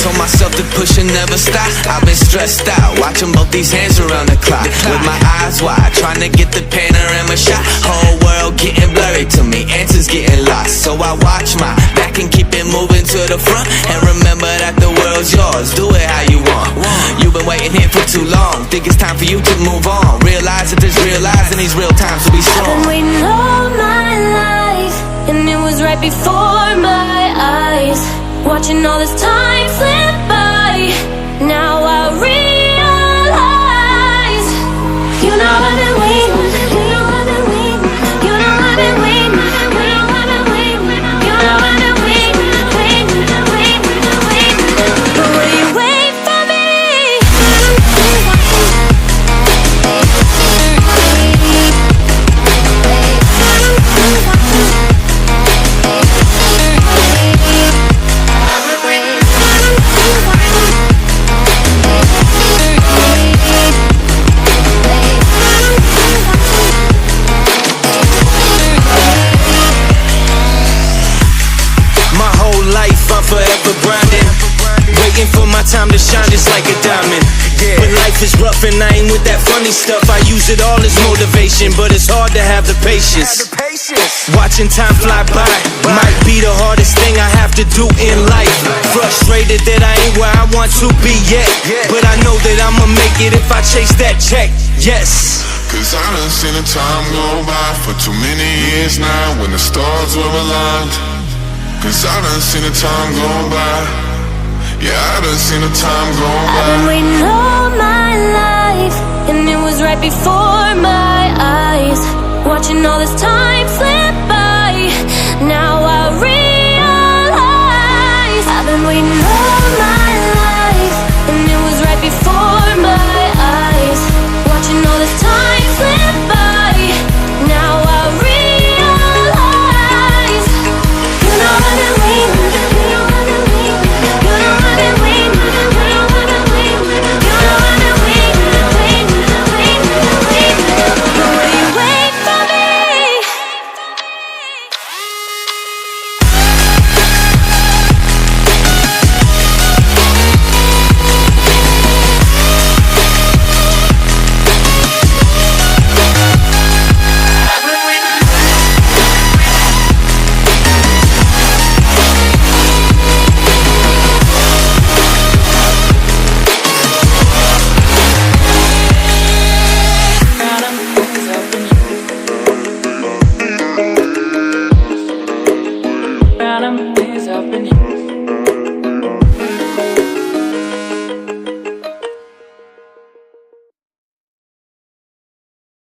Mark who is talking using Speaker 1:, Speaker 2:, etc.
Speaker 1: told myself to push and never stop. I've been stressed out, watching both these hands around the clock. With my eyes wide, trying to get the panorama shot. Whole world getting blurry to me, answers getting lost. So I watch my back and keep it moving to the front. And remember that the world's yours, do it how you want. You've been waiting here for too long, think it's time for you to move on. Realize that there's real lies in these real times, so be strong.
Speaker 2: I've been waiting all my life, and it was right before my eyes. Watching all this time slip by, now I realize. You know I've been waiting, you know I've been waiting, you know I've been waiting, you know I've been waiting, you know I've been waiting, waiting. But will you wait for me?
Speaker 3: I'm forever grinding, waiting for my time to shine just like a diamond. But life is rough and I ain't with that funny stuff. I use it all as motivation, but it's hard to have the patience. Watching time fly by might be the hardest thing I have to do in life. Frustrated that I ain't where I want to be yet, but I know that I'ma make it if I chase that check. Yes.
Speaker 4: Cause I done seen the time go by for too many years now when the stars were aligned. Cause I done seen the time go by. Yeah, I done seen the time go by.
Speaker 2: I've been waiting all my life, and it was right before my eyes. Watching all this time